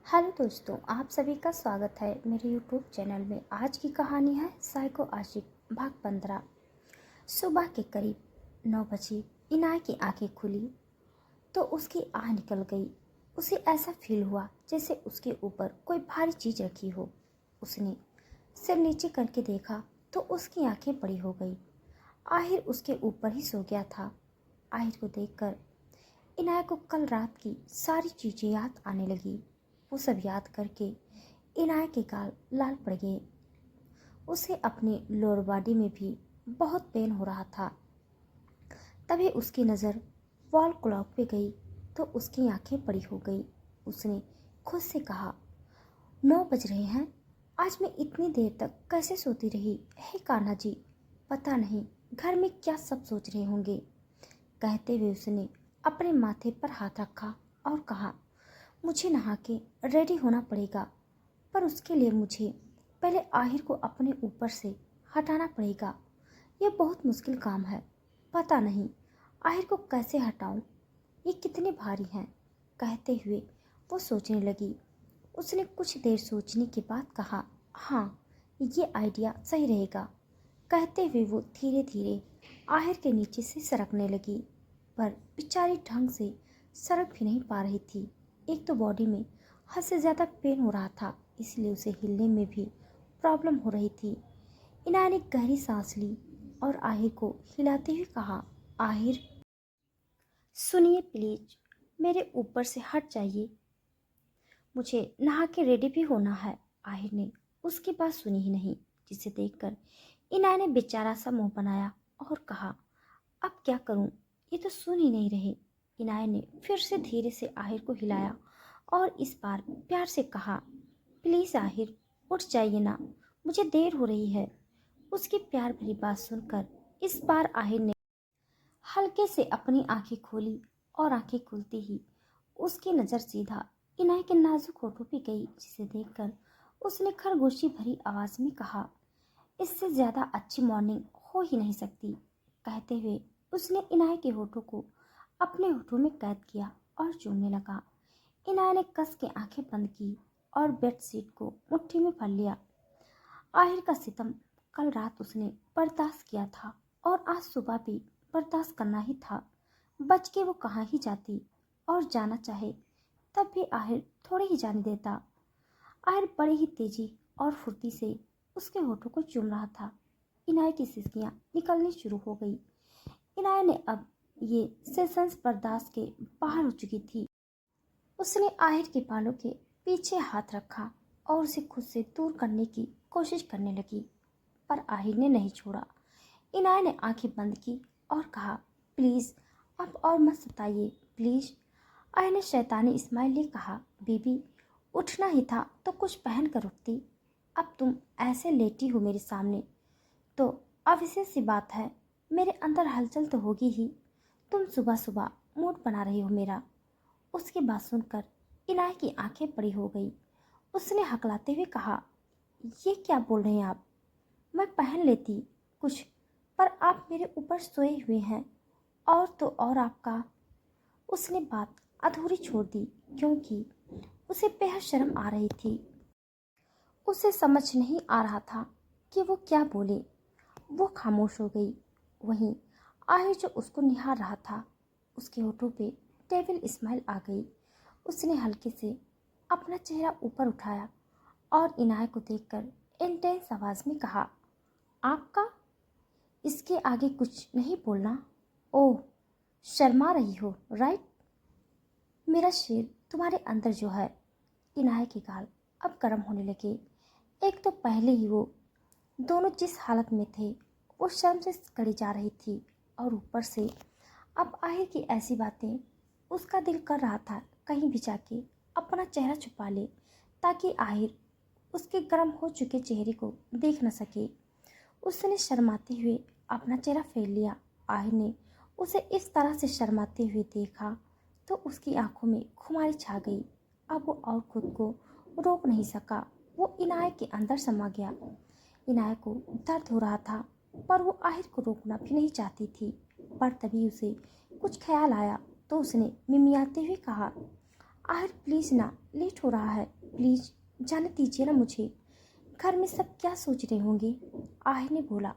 Hello दोस्तों, आप सभी का स्वागत है मेरे यूट्यूब चैनल में। आज की कहानी है साइको आशिक भाग 15। सुबह के करीब 9 बजे इनाय की आंखें खुली तो उसकी आह निकल गई। उसे ऐसा फील हुआ जैसे उसके ऊपर कोई भारी चीज रखी हो। उसने सिर नीचे करके देखा तो उसकी आंखें बड़ी हो गई। आहिर उसके ऊपर ही सो गया था। आहिर को देखकर इनाय को कल रात की सारी चीजें याद आने लगी। वो सब याद करके इनाय के गाल लाल पड़ गए। उसे अपनी लोअर बॉडी में भी बहुत पेन हो रहा था। तभी उसकी नज़र वॉल क्लॉक पे गई तो उसकी आंखें बड़ी हो गई। उसने खुद से कहा, 9 बज रहे हैं, आज मैं इतनी देर तक कैसे सोती रही। हे कान्हा जी, पता नहीं घर में क्या सब सोच रहे होंगे। कहते हुए उसने अपने माथे पर हाथ रखा और कहा, मुझे नहा के रेडी होना पड़ेगा, पर उसके लिए मुझे पहले आहिर को अपने ऊपर से हटाना पड़ेगा। यह बहुत मुश्किल काम है। पता नहीं आहिर को कैसे हटाऊं, ये कितने भारी हैं। कहते हुए वो सोचने लगी। उसने कुछ देर सोचने के बाद कहा, हाँ, ये आइडिया सही रहेगा। कहते हुए वो धीरे धीरे आहिर के नीचे से सरकने लगी, पर बेचारी ढंग से सरक भी नहीं पा रही थी। एक तो बॉडी में हद से ज़्यादा पेन हो रहा था, इसलिए उसे हिलने में भी प्रॉब्लम हो रही थी। इनाय ने गहरी सांस ली और आहिर को हिलाते हुए कहा, आहिर सुनिए प्लीज, मेरे ऊपर से हट जाइए, मुझे नहा के रेडी भी होना है। आहिर ने उसकी बात सुनी ही नहीं, जिसे देखकर इनाय ने बेचारा सा मुंह बनाया और कहा, अब क्या करूं, ये तो सुन ही नहीं रहे। इनाय ने फिर से धीरे से आहिर को हिलाया और इस बार प्यार से कहा, प्लीज आहिर, उठ जाइए ना, मुझे देर हो रही है। उसकी प्यार भरी बात सुनकर इस बार आहिर ने हल्के से अपनी आंखें खोली और आंखें खुलते ही उसकी नज़र सीधा इनाय के नाजुक होठों पे गई, जिसे देखकर उसने खरगोशी भरी आवाज में कहा, इससे ज्यादा अच्छी मॉर्निंग हो ही नहीं सकती। कहते हुए उसने इनाय के होठों को अपने होठों में कैद किया और चूमने लगा। इनाय ने कस के आंखें बंद की और बेडशीट को मुट्ठी में भर लिया। आहिर का सितम कल रात उसने बर्दाश्त किया था और आज सुबह भी बर्दाश्त करना ही था। बच के वो कहाँ ही जाती, और जाना चाहे तब भी आहिर थोड़े ही जाने देता। आहिर बड़ी ही तेजी और फुर्ती से उसके होठों को चूम रहा था। इनाय की सिसकियां निकलनी शुरू हो गई। इनाय ने अब ये सेशंस बर्दाश्त के बाहर हो चुकी थी। उसने आहिर के बालों के पीछे हाथ रखा और उसे खुद से दूर करने की कोशिश करने लगी, पर आहिर ने नहीं छोड़ा। इनाय ने आंखें बंद की और कहा, प्लीज अब और मत सताइए प्लीज। आहिर ने शैतानी स्माइल ले कहा, बेबी, उठना ही था तो कुछ पहन कर उठती। अब तुम ऐसे लेटी हो मेरे सामने तो ऑब्वियस सी बात है, मेरे अंदर हलचल तो होगी ही। तुम सुबह सुबह मूड बना रही हो मेरा। उसकी बात सुनकर इनाय की आंखें बड़ी हो गई। उसने हकलाते हुए कहा, ये क्या बोल रहे हैं आप, मैं पहन लेती कुछ, पर आप मेरे ऊपर सोए हुए हैं, और तो और आपका। उसने बात अधूरी छोड़ दी क्योंकि उसे बेहद शर्म आ रही थी। उसे समझ नहीं आ रहा था कि वो क्या बोले। वो खामोश हो गई। वहीं आहिर जो उसको निहार रहा था, उसके होठों पे डेविल स्माइल आ गई। उसने हल्के से अपना चेहरा ऊपर उठाया और इनाय को देखकर इंटेंस आवाज में कहा, आपका, इसके आगे कुछ नहीं बोलना। ओह, शर्मा रही हो राइट। मेरा शेर तुम्हारे अंदर जो है। इनाय के गाल अब गर्म होने लगे। एक तो पहले ही वो दोनों जिस हालत में थे वो शर्म से कड़ी जा रही थी, और ऊपर से अब आहिर की ऐसी बातें। उसका दिल कर रहा था कहीं भी जाके अपना चेहरा छुपा ले, ताकि आहिर उसके गर्म हो चुके चेहरे को देख न सके। उसने शर्माते हुए अपना चेहरा फेर लिया। आहिर ने उसे इस तरह से शर्माते हुए देखा तो उसकी आंखों में खुमारी छा गई। अब वो और खुद को रोक नहीं सका। वो इनाय के अंदर समा गया। इनाय को दर्द हो रहा था, पर वो आहिर को रोकना भी नहीं चाहती थी। पर तभी उसे कुछ ख्याल आया तो उसने मिमियाते हुए कहा, आहिर प्लीज़ ना, लेट हो रहा है, प्लीज़ जाने दीजिए ना मुझे, घर में सब क्या सोच रहे होंगे। आहिर ने बोला,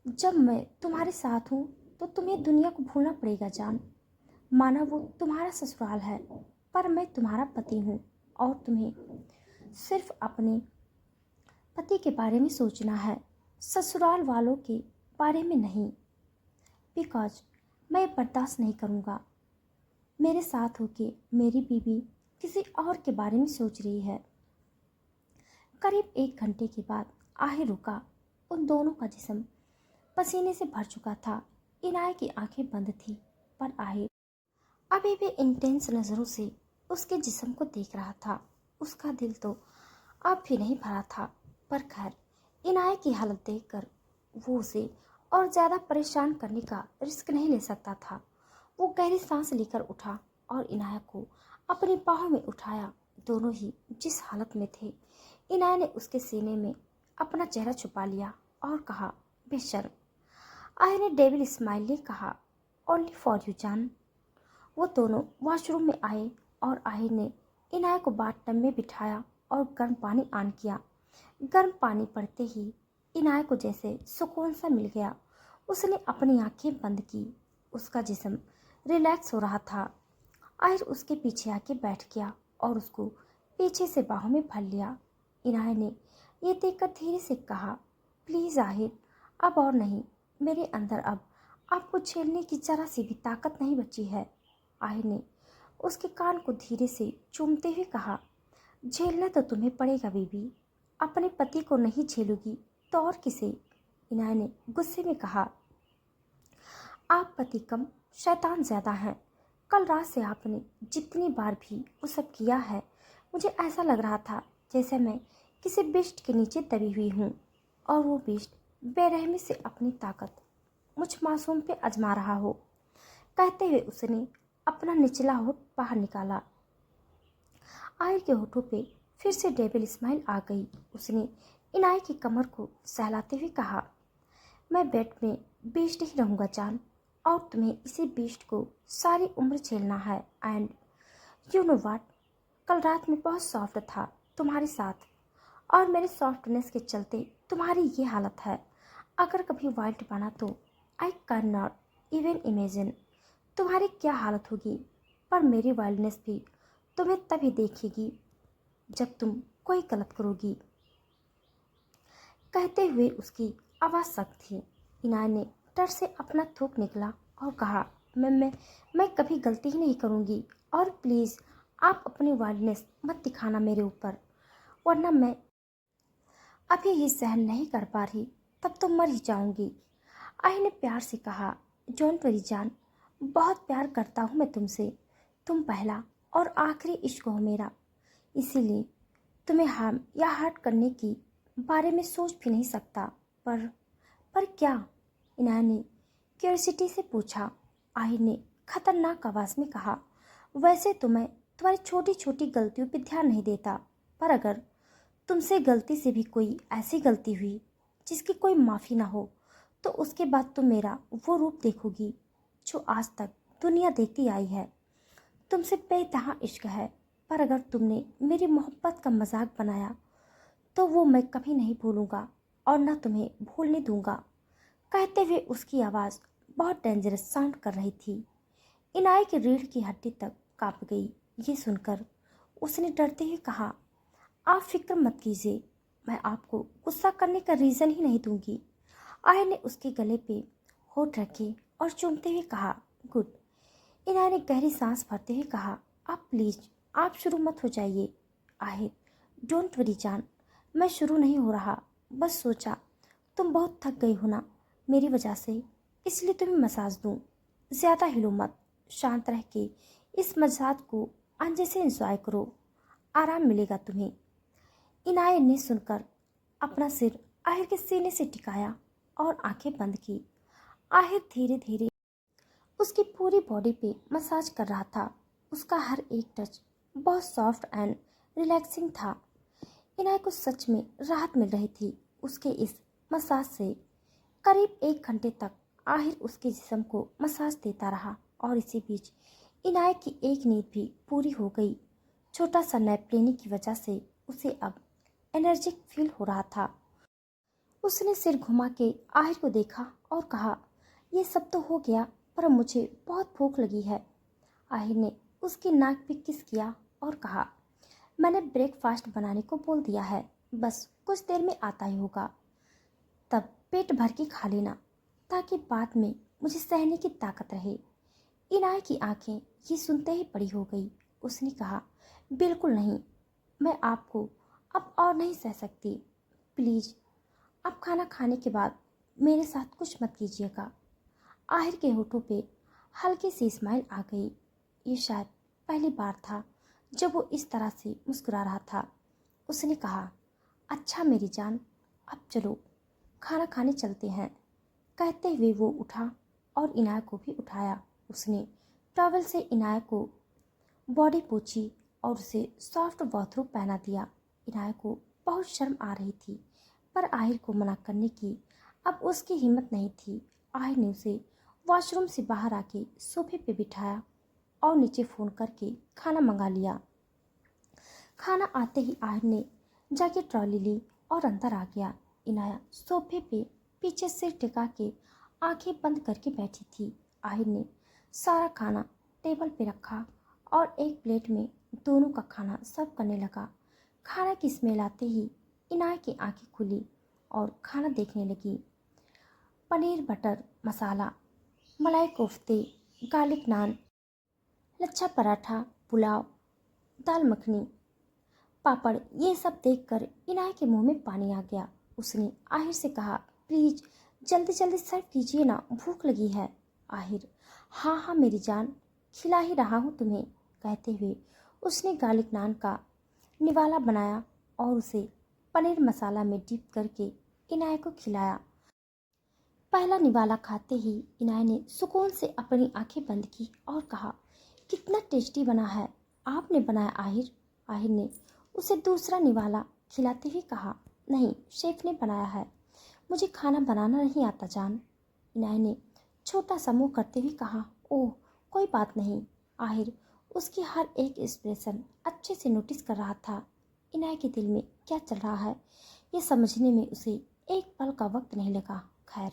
जब मैं तुम्हारे साथ हूँ तो तुम्हें दुनिया को भूलना पड़ेगा जान। माना वो तुम्हारा ससुराल है, पर मैं तुम्हारा पति हूँ और तुम्हें सिर्फ अपने पति के बारे में सोचना है, ससुराल वालों के बारे में नहीं। बिकॉज मैं बर्दाश्त नहीं करूँगा मेरे साथ होके मेरी बीवी किसी और के बारे में सोच रही है। करीब 1 घंटे के बाद आहिर रुका। उन दोनों का जिस्म पसीने से भर चुका था। इनाया की आंखें बंद थी, पर आहिर अभी भी इंटेंस नज़रों से उसके जिस्म को देख रहा था। उसका दिल तो अब भी नहीं भरा था, पर खैर इनाया की हालत देखकर वो उसे और ज़्यादा परेशान करने का रिस्क नहीं ले सकता था। वो गहरी सांस लेकर उठा और इनाया को अपनी बाहों में उठाया। दोनों ही जिस हालत में थे, इनाया ने उसके सीने में अपना चेहरा छुपा लिया और कहा, बेशर्म। आहिर ने डेविल स्माइल ले कहा, ओनली फॉर यू जान। वो दोनों वॉशरूम में आए और आहिर ने इनाया को बाथटब में बिठाया और गर्म पानी ऑन किया। गर्म पानी पड़ते ही इनाया को जैसे सुकून सा मिल गया। उसने अपनी आंखें बंद की। उसका जिस्म रिलैक्स हो रहा था। आहिर उसके पीछे आके बैठ गया और उसको पीछे से बाहों में भर लिया। इनाया ने ये देखकर धीरे से कहा, प्लीज़ आहिर, अब और नहीं। मेरे अंदर अब आपको झेलने की जरा सी भी ताकत नहीं बची है। आहिर ने उसके कान को धीरे से चूमते हुए कहा, झेलना तो तुम्हें पड़ेगा बीबी। अपने पति को नहीं झेलूगी तो और किसे? इनाया ने गुस्से में कहा, आप पति कम शैतान ज़्यादा हैं। कल रात से आपने जितनी बार भी वो सब किया है, मुझे ऐसा लग रहा था जैसे मैं किसी बिष्ट के नीचे दबी हुई हूँ और वो बिष्ट बेरहमी से अपनी ताकत मुझ मासूम पे आजमा रहा हो। कहते हुए उसने अपना निचला होठ बाहर निकाला। आहिर के होठों पे फिर से डेविल स्माइल आ गई। उसने इनाया की कमर को सहलाते हुए कहा, मैं बेड में बेस्ट ही रहूँगा जान, और तुम्हें इसी बेस्ट को सारी उम्र झेलना है। एंड यू नो व्हाट, कल रात में बहुत सॉफ्ट था तुम्हारे साथ और मेरे सॉफ्टनेस के चलते तुम्हारी ये हालत है। अगर कभी वाइल्ड बना तो I can not even imagine तुम्हारी क्या हालत होगी। पर मेरी वाइल्डनेस भी तुम्हें तभी देखेगी जब तुम कोई गलत करोगी। कहते हुए उसकी आवाज़ सख्त थी। इनाया ने डर से अपना थूक निकला और कहा, मैं कभी गलती ही नहीं करूँगी, और प्लीज़ आप अपनी वाइल्डनेस मत दिखाना मेरे ऊपर, वरना मैं अभी ही सहन नहीं कर पा रही, तब तो मर ही जाऊंगी। आही ने प्यार से कहा, डोंट वरी जान, बहुत प्यार करता हूँ मैं तुमसे। तुम पहला और आखिरी इश्क हो मेरा, इसीलिए तुम्हें हार्म या हर्ट करने की बारे में सोच भी नहीं सकता। पर क्या? इनाया ने क्यूरियोसिटी से पूछा। आहिर ने खतरनाक आवाज़ में कहा, वैसे तो मैं तुम्हारी छोटी छोटी गलतियों पर ध्यान नहीं देता, पर अगर तुमसे गलती से भी कोई ऐसी गलती हुई जिसकी कोई माफ़ी ना हो, तो उसके बाद तुम मेरा वो रूप देखोगी जो आज तक दुनिया देखती आई है। तुमसे बेतहा इश्क है, पर अगर तुमने मेरी मोहब्बत का मजाक बनाया तो वो मैं कभी नहीं भूलूंगा और ना तुम्हें भूलने दूंगा। कहते हुए उसकी आवाज़ बहुत डेंजरस साउंड कर रही थी। इनाया की रीढ़ की हड्डी तक कांप गई। ये सुनकर उसने डरते हुए कहा, आप फिक्र मत कीजिए, मैं आपको गुस्सा करने का रीज़न ही नहीं दूंगी। आहिर ने उसके गले पे होठ रखे और चूमते हुए कहा, गुड। इनाया ने गहरी सांस भरते हुए कहा, आप प्लीज़ आप शुरू मत हो जाइए। आहिर, डोंट वरी जान, मैं शुरू नहीं हो रहा, बस सोचा तुम बहुत थक गई हो ना मेरी वजह से, इसलिए तुम्हें मसाज दूँ। ज़्यादा हिलो मत, शांत रह के इस मसाज को अंजे से एंजॉय करो, आराम मिलेगा तुम्हें। इनाया ने सुनकर अपना सिर आहिर के सीने से टिकाया और आंखें बंद की। आहिर धीरे धीरे उसकी पूरी बॉडी पे मसाज कर रहा था। उसका हर एक टच बहुत सॉफ्ट एंड रिलैक्सिंग था। इनाया को सच में राहत मिल रही थी उसके इस मसाज से। करीब 1 घंटे तक आहिर उसके जिस्म को मसाज देता रहा और इसी बीच इनाया की एक नींद भी पूरी हो गई। छोटा सा नैप लेने की वजह से उसे अब एनर्जिक फील हो रहा था। उसने सिर घुमा के आहिर को देखा और कहा, ये सब तो हो गया, पर मुझे बहुत भूख लगी है। आहिर ने उसकी नाक पे किस किया और कहा, मैंने ब्रेकफास्ट बनाने को बोल दिया है, बस कुछ देर में आता ही होगा। तब पेट भर के खा लेना, ताकि बाद में मुझे सहने की ताकत रहे। इनाय की आंखें ये सुनते ही बड़ी हो गई। उसने कहा, बिल्कुल नहीं, मैं आपको अब और नहीं सह सकती। प्लीज़, आप खाना खाने के बाद मेरे साथ कुछ मत कीजिएगा। आहिर के होठों पे हल्की सी स्माइल आ गई। ये शायद पहली बार था जब वो इस तरह से मुस्कुरा रहा था। उसने कहा, अच्छा मेरी जान, अब चलो खाना खाने चलते हैं। कहते हुए वो उठा और इनाय को भी उठाया। उसने टॉवल से इनाय को बॉडी पोंछी और उसे सॉफ्ट बाथरूम पहना दिया। इनाय को बहुत शर्म आ रही थी, पर आहिर को मना करने की अब उसकी हिम्मत नहीं थी। आहिर ने उसे वॉशरूम से बाहर आके सोफे पे बिठाया और नीचे फ़ोन करके खाना मंगा लिया। खाना आते ही आहिर ने जाके ट्रॉली ली और अंदर आ गया। इनाया सोफे पे पीछे सिर टिका के आंखें बंद करके बैठी थी। आहिर ने सारा खाना टेबल पे रखा और एक प्लेट में दोनों का खाना सर्व करने लगा। खाना की स्मेल आते ही इनाया की आंखें खुली और खाना देखने लगी। पनीर बटर मसाला, मलाई कोफ्ते, गार्लिक नान, लच्छा पराठा, पुलाव, दाल मखनी, पापड़, ये सब देखकर इनाय के मुंह में पानी आ गया। उसने आहिर से कहा, प्लीज जल्दी जल्दी सर्व कीजिए ना, भूख लगी है। आहिर, हाँ हाँ मेरी जान, खिला ही रहा हूँ तुम्हें, कहते हुए उसने गार्लिक नान का निवाला बनाया और उसे पनीर मसाला में डिप करके इनाय को खिलाया। पहला निवाला खाते ही इनाय ने सुकून से अपनी आंखें बंद की और कहा, कितना टेस्टी बना है, आपने बनाया आहिर। आहिर ने उसे दूसरा निवाला खिलाते हुए कहा, नहीं, शेफ ने बनाया है, मुझे खाना बनाना नहीं आता जान। इनाय ने छोटा सा मुंह करते हुए कहा, ओह कोई बात नहीं। आहिर उसकी हर एक एक्सप्रेशन अच्छे से नोटिस कर रहा था। इनाय के दिल में क्या चल रहा है ये समझने में उसे एक पल का वक्त नहीं लगा। खैर,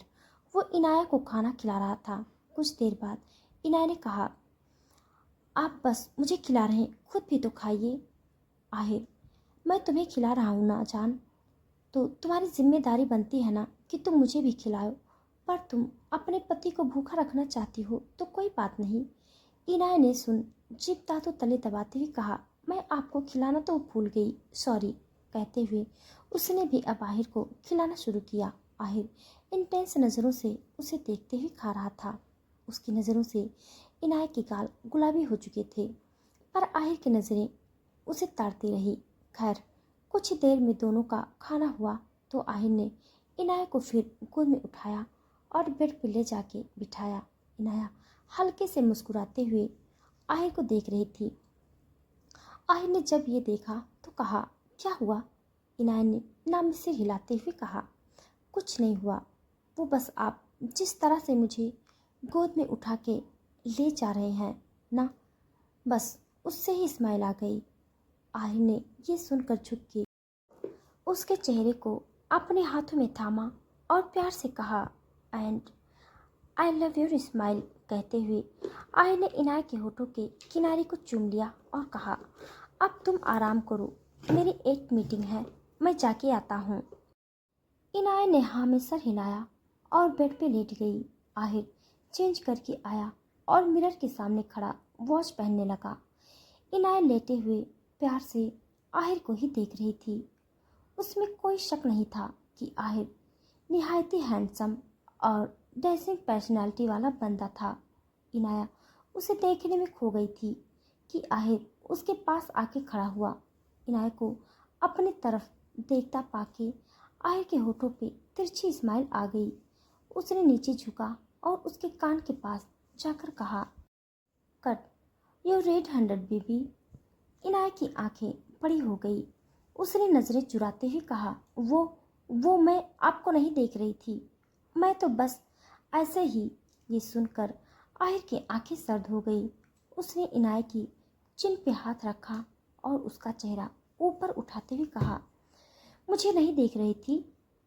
वो इनाया को खाना खिला रहा था। कुछ देर बाद इनाय ने कहा, आप बस मुझे खिला रहे हैं, खुद भी तो खाइए। आहिर, मैं तुम्हें खिला रहा हूँ ना जान, तो तुम्हारी जिम्मेदारी बनती है ना कि तुम मुझे भी खिलाओ। पर तुम अपने पति को भूखा रखना चाहती हो तो कोई बात नहीं। इनाय ने सुन जीभ दांतों तले दबाते हुए कहा, मैं आपको खिलाना तो भूल गई, सॉरी, कहते हुए उसने भी अब आहिर को खिलाना शुरू किया। आहिर इंटेंस नज़रों से उसे देखते हुए खा रहा था। उसकी नज़रों से इनाय के गाल गुलाबी हो चुके थे, पर आहिर की नज़रें उसे ताड़ती रही। खैर, कुछ ही देर में दोनों का खाना हुआ तो आहिर ने इनाया को फिर गोद में उठाया और बेड पर ले जाके बिठाया। इनाया हल्के से मुस्कुराते हुए आहिर को देख रही थी। आहिर ने जब ये देखा तो कहा, क्या हुआ? इनाया ने नाम से हिलाते हुए कहा, कुछ नहीं हुआ, वो बस आप जिस तरह से मुझे गोद में उठा के ले जा रहे हैं ना, बस उससे ही स्माइल आ गई। आहिर ने ये सुनकर झुक के उसके चेहरे को अपने हाथों में थामा और प्यार से कहा, and I love your smile, कहते हुए आहिर ने इनाय के होठों के किनारे को चूम लिया और कहा, अब तुम आराम करो, मेरी एक मीटिंग है, मैं जाके आता हूँ। इनाय ने हाँ में सर हिलाया और बेड पे लेट गई। आहिर चेंज करके आया और मिरर के सामने खड़ा वॉच पहनने लगा। इनाय लेटे हुए प्यार से आहिर को ही देख रही थी। उसमें कोई शक नहीं था कि आहिर निहायत ही हैंडसम और डैशिंग पर्सनालिटी वाला बंदा था। इनाया उसे देखने में खो गई थी कि आहिर उसके पास आके खड़ा हुआ। इनाया को अपनी तरफ देखता पाके आहिर के होठों पे तिरछी स्माइल आ गई। उसने नीचे झुका और उसके कान के पास जाकर कहा, cut you read handed baby. Inaya की आंखें बड़ी हो गई। उसने नजरें चुराते हुए कहा, वो मैं आपको नहीं देख रही थी, मैं तो बस ऐसे ही। ये सुनकर आहिर की आंखें सर्द हो गई। उसने इनाया की चिन पे हाथ रखा और उसका चेहरा ऊपर उठाते हुए कहा, मुझे नहीं देख रही थी।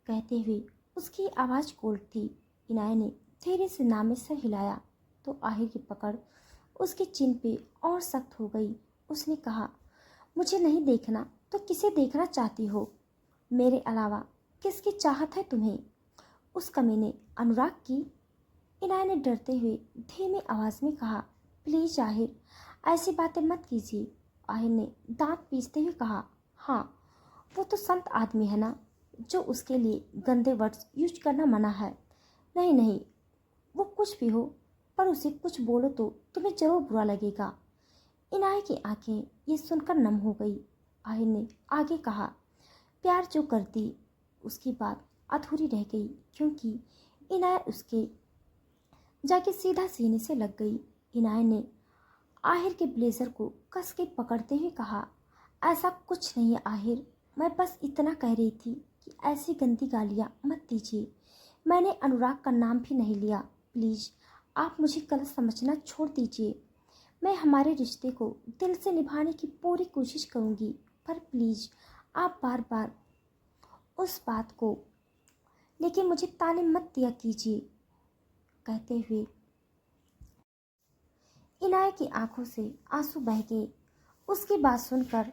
कहते हुए उसकी आवाज़ कोल्ड थी। इनाय ने धीरे से नाम में सर हिलाया तो आहिर की पकड़ उसके चिन पे और सख्त हो गई। उसने कहा, मुझे नहीं देखना तो किसे देखना चाहती हो? मेरे अलावा किसकी चाहत है तुम्हें? उस कमीने अनुराग की? इनाय ने डरते हुए धीमी आवाज़ में कहा, प्लीज आहिर, ऐसी बातें मत कीजिए। आहिर ने दांत पीसते हुए कहा, हाँ, वो तो संत आदमी है ना, जो उसके लिए गंदे वर्ड्स यूज करना मना है। नहीं नहीं, वो कुछ भी हो, पर उसे कुछ बोलो तो तुम्हें जरूर बुरा लगेगा। इनाय की आंखें ये सुनकर नम हो गई। आहिर ने आगे कहा, प्यार जो करती, उसकी बात अधूरी रह गई क्योंकि इनाय उसके जाके सीधा सीने से लग गई। इनाय ने आहिर के ब्लेजर को कस के पकड़ते हुए कहा, ऐसा कुछ नहीं है आहिर, मैं बस इतना कह रही थी कि ऐसी गंदी गालियाँ मत दीजिए। मैंने अनुराग का नाम भी नहीं लिया। प्लीज़ आप मुझे गलत समझना छोड़ दीजिए। मैं हमारे रिश्ते को दिल से निभाने की पूरी कोशिश करूँगी, पर प्लीज़ आप बार बार उस बात को लेकिन मुझे ताने मत दिया कीजिए। कहते हुए इनाय की आंखों से आंसू बह गए। उसकी बात सुनकर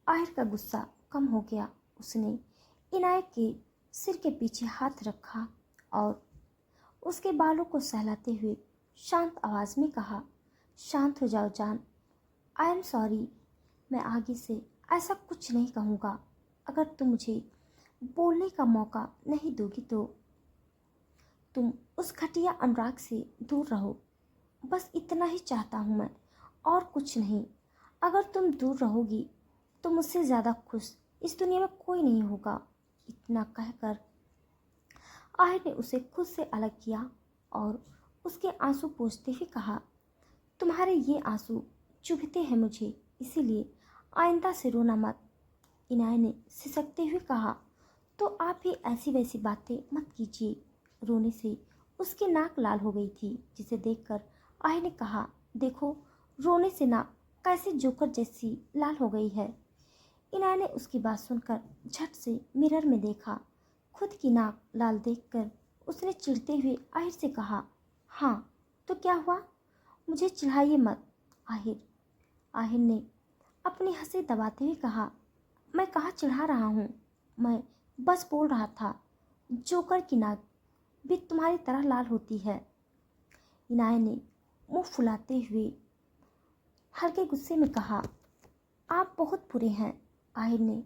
आहिर का गुस्सा कम हो गया। उसने इनाय के सिर के पीछे हाथ रखा और उसके बालों को सहलाते हुए शांत आवाज़ में कहा, शांत हो जाओ जान, आई एम सॉरी, मैं आगे से ऐसा कुछ नहीं कहूँगा। अगर तुम मुझे बोलने का मौका नहीं दोगी तो तुम उस घटिया अनुराग से दूर रहो। बस इतना ही चाहता हूँ मैं, और कुछ नहीं। अगर तुम दूर रहोगी तो मुझसे ज़्यादा खुश इस दुनिया में कोई नहीं होगा। इतना कहकर आहिर ने उसे खुद से अलग किया और उसके आंसू पोंछते हुए कहा, तुम्हारे ये आंसू चुभते हैं मुझे, इसीलिए आइंदा से रोना मत। इनाय ने सिसकते हुए कहा, तो आप भी ऐसी वैसी बातें मत कीजिए। रोने से उसकी नाक लाल हो गई थी, जिसे देखकर आहिर ने कहा, देखो रोने से नाक कैसे जोकर जैसी लाल हो गई है। इनाय ने उसकी बात सुनकर झट से मिरर में देखा। खुद की नाक लाल देखकर उसने चिढ़ते हुए आहिर से कहा, हाँ तो क्या हुआ? मुझे चिढ़ाइए मत आहिर। आहिर ने अपनी हंसी दबाते हुए कहा, मैं कहाँ चिढ़ा रहा हूँ, मैं बस बोल रहा था जोकर की नाक भी तुम्हारी तरह लाल होती है। इनाय ने मुंह फुलाते हुए हल्के गुस्से में कहा, आप बहुत बुरे हैं। आहिर ने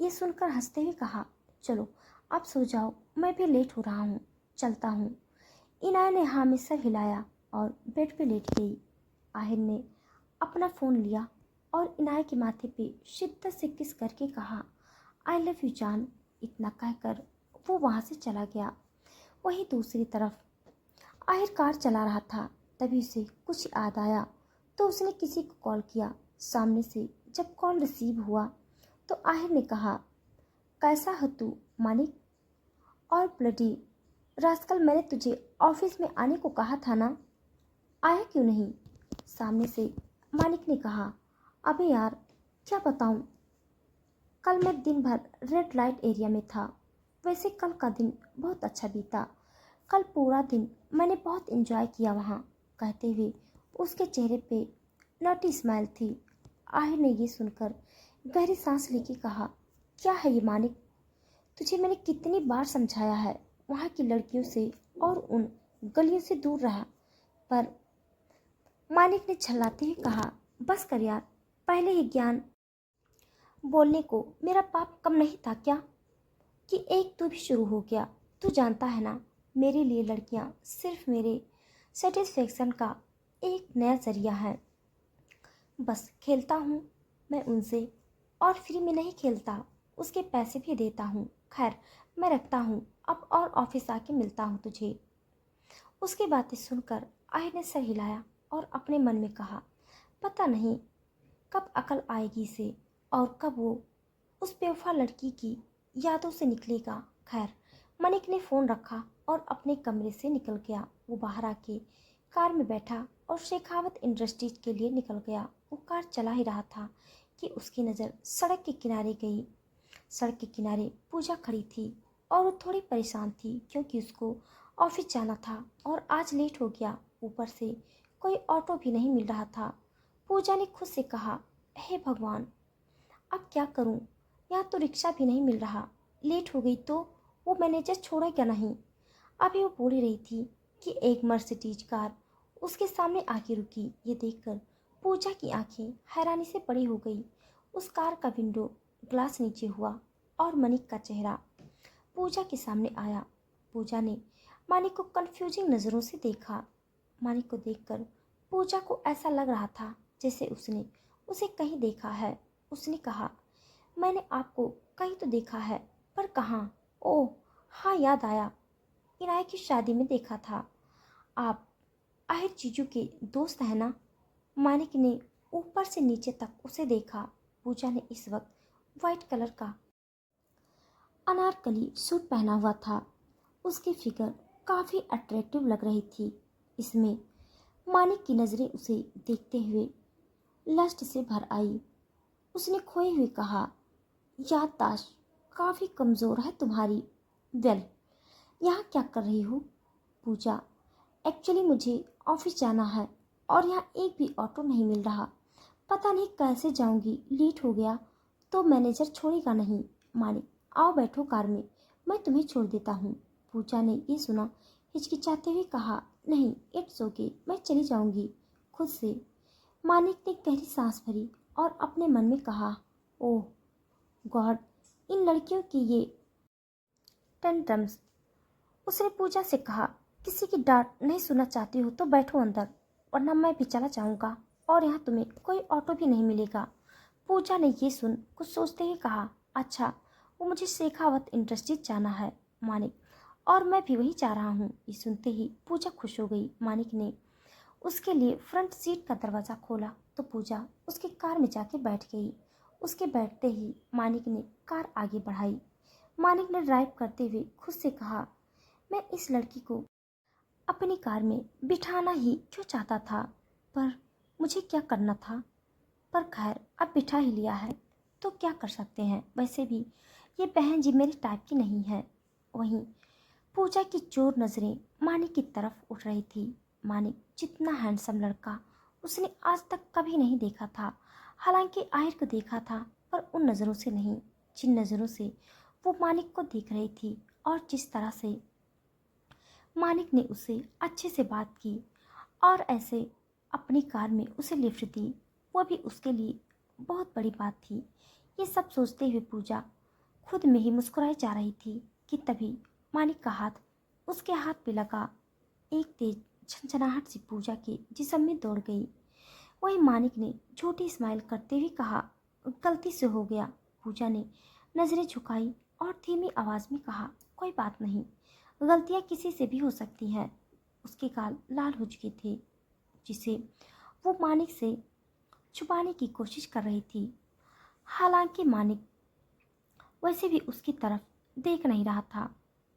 ये सुनकर हंसते हुए कहा, चलो आप सो जाओ, मैं भी लेट हो रहा हूँ, चलता हूँ। इनाय ने हाँ में सर हिलाया और बेड पे लेट गई। आहिर ने अपना फ़ोन लिया और इनाय के माथे पे शिद्दत से किस करके कहा, आई लव यू जान। इतना कहकर वो वहाँ से चला गया। वहीं दूसरी तरफ आहिर कार चला रहा था, तभी उसे कुछ याद आया तो उसने किसी को कॉल किया। सामने से जब कॉल रिसीव हुआ तो आहिर ने कहा, कैसा है तू मानिक? और ब्लडी रास्कल, मैंने तुझे ऑफिस में आने को कहा था ना, आया क्यों नहीं? सामने से मानिक ने कहा, अबे यार क्या बताऊं, कल मैं दिन भर रेड लाइट एरिया में था। वैसे कल का दिन बहुत अच्छा बीता, कल पूरा दिन मैंने बहुत एंजॉय किया वहाँ। कहते हुए उसके चेहरे पे नटी स्माइल थी। आहिर ने ये सुनकर गहरी सांस लेके कहा, क्या है ये मानिक? तुझे मैंने कितनी बार समझाया है वहाँ की लड़कियों से और उन गलियों से दूर रहा, पर मानिक ने झल्लाते हुए कहा, बस कर यार, पहले ही ज्ञान बोलने को मेरा पाप कम नहीं था क्या कि एक तू भी शुरू हो गया। तू जानता है ना, मेरे लिए लड़कियाँ सिर्फ मेरे सेटिस्फेक्शन का एक नया जरिया है। बस खेलता हूँ मैं उनसे, और फ्री में नहीं खेलता, उसके पैसे भी देता हूँ। खैर मैं रखता हूँ अब, और ऑफिस आके मिलता हूँ तुझे। उसकी बातें सुनकर आहिर ने सर हिलाया और अपने मन में कहा, पता नहीं कब अकल आएगी इसे और कब वो उस बेवफा लड़की की यादों से निकलेगा। खैर मनिक ने फ़ोन रखा और अपने कमरे से निकल गया। वो बाहर आके कार में बैठा और शेखावत इंडस्ट्रीज के लिए निकल गया। वो कार चला ही रहा था कि उसकी नज़र सड़क के किनारे गई। सड़क के किनारे पूजा खड़ी थी और वो थोड़ी परेशान थी क्योंकि उसको ऑफिस जाना था और आज लेट हो गया। ऊपर से कोई ऑटो भी नहीं मिल रहा था। पूजा ने खुद से कहा, हे भगवान, अब क्या करूं? यहाँ तो रिक्शा भी नहीं मिल रहा। लेट हो गई तो वो मैनेजर छोड़ेगा नहीं। अभी वो बोल रही थी कि एक मर्सिडीज कार उसके सामने आके रुकी। ये देखकर पूजा की आंखें हैरानी से बड़ी हो गई। उस कार का विंडो ग्लास नीचे हुआ और मनिक का चेहरा पूजा के सामने आया। पूजा ने मानिक को कंफ्यूजिंग नज़रों से देखा। मानिक को देखकर पूजा को ऐसा लग रहा था जैसे उसने उसे कहीं देखा है। उसने कहा, मैंने आपको कहीं तो देखा है, पर कहाँ? ओह हाँ, याद आया, इनाय की शादी में देखा था। आप आहिर जीजू के दोस्त हैं ना? मानिक ने ऊपर से नीचे तक उसे देखा। पूजा ने इस वक्त वाइट कलर का अनारकली सूट पहना हुआ था। उसकी फिगर काफ़ी अट्रैक्टिव लग रही थी। इसमें मानिक की नज़रें उसे देखते हुए लस्ट से भर आई। उसने खोए हुए कहा, याददाश्त काफ़ी कमज़ोर है तुम्हारी। वेल, यहाँ क्या कर रही हो? पूजा, एक्चुअली मुझे ऑफिस जाना है और यहाँ एक भी ऑटो नहीं मिल रहा। पता नहीं कैसे जाऊंगी, लेट हो गया तो मैनेजर छोड़ेगा नहीं। मानिक, आओ बैठो कार में, मैं तुम्हें छोड़ देता हूँ। पूजा ने ये सुना हिचकिचाते हुए कहा, नहीं, इट्स ओके, मैं चली जाऊंगी खुद से। मानिक ने गहरी सांस भरी और अपने मन में कहा, ओह गॉड, इन लड़कियों की ये टेंट्रम्स। उसने पूजा से कहा, किसी की डांट नहीं सुनना चाहती हो तो बैठो अंदर, वरना मैं भी चला जाऊंगा और यहाँ तुम्हें कोई ऑटो भी नहीं मिलेगा। पूजा ने ये सुन कुछ सोचते ही कहा, अच्छा, वो मुझे शेखावत इंडस्ट्रीज जाना है मानिक, और मैं भी वहीं जा रहा हूँ। ये सुनते ही पूजा खुश हो गई। मानिक ने उसके लिए फ्रंट सीट का दरवाज़ा खोला तो पूजा उसकी कार में जाके बैठ गई। उसके बैठते ही मानिक ने कार आगे बढ़ाई। मानिक ने ड्राइव करते हुए खुद से कहा, मैं इस लड़की को अपनी कार में बिठाना ही क्यों चाहता था, पर मुझे क्या करना था। पर खैर, अब बिठा ही लिया है तो क्या कर सकते हैं। वैसे भी ये बहन जी मेरे टाइप की नहीं है। वहीं पूजा की चोर नज़रें मानिक की तरफ उठ रही थी। मानिक जितना हैंडसम लड़का उसने आज तक कभी नहीं देखा था। हालांकि आहिर को देखा था, पर उन नज़रों से नहीं जिन नज़रों से वो मानिक को देख रही थी। और जिस तरह से मानिक ने उसे अच्छे से बात की और ऐसे अपनी कार में उसे लिफ्ट दी, वो भी उसके लिए बहुत बड़ी बात थी। ये सब सोचते हुए पूजा खुद में ही मुस्कुराई जा रही थी कि तभी मानिक का हाथ उसके हाथ पे लगा। एक तेज झंझनाहट सी पूजा के जिस्म में दौड़ गई। वही मानिक ने छोटी स्माइल करते हुए कहा, गलती से हो गया। पूजा ने नज़रें झुकाई और धीमी आवाज़ में कहा, कोई बात नहीं, गलतियाँ किसी से भी हो सकती हैं। उसके गाल लाल हो चुके थे जिसे वो मानिक से छुपाने की कोशिश कर रही थी। हालांकि मानिक वैसे भी उसकी तरफ देख नहीं रहा था।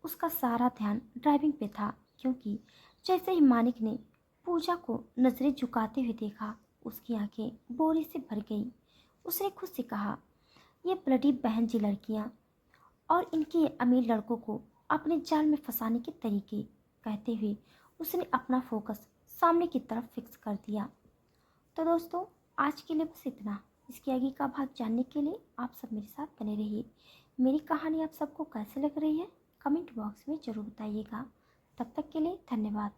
उसका सारा ध्यान ड्राइविंग पे था, क्योंकि जैसे ही मानिक ने पूजा को नज़रें झुकाते हुए देखा, उसकी आंखें बोरे से भर गईं। उसने खुद से कहा, ये ब्लडी बहन जी लड़कियाँ और इनके अमीर लड़कों को अपने जाल में फंसाने के तरीके। कहते हुए उसने अपना फोकस सामने की तरफ फिक्स कर दिया। तो दोस्तों, आज के लिए बस इतना। इसके आगे का भाग जानने के लिए आप सब मेरे साथ बने रहिए। मेरी कहानी आप सबको कैसे लग रही है, कमेंट बॉक्स में ज़रूर बताइएगा। तब तक के लिए धन्यवाद।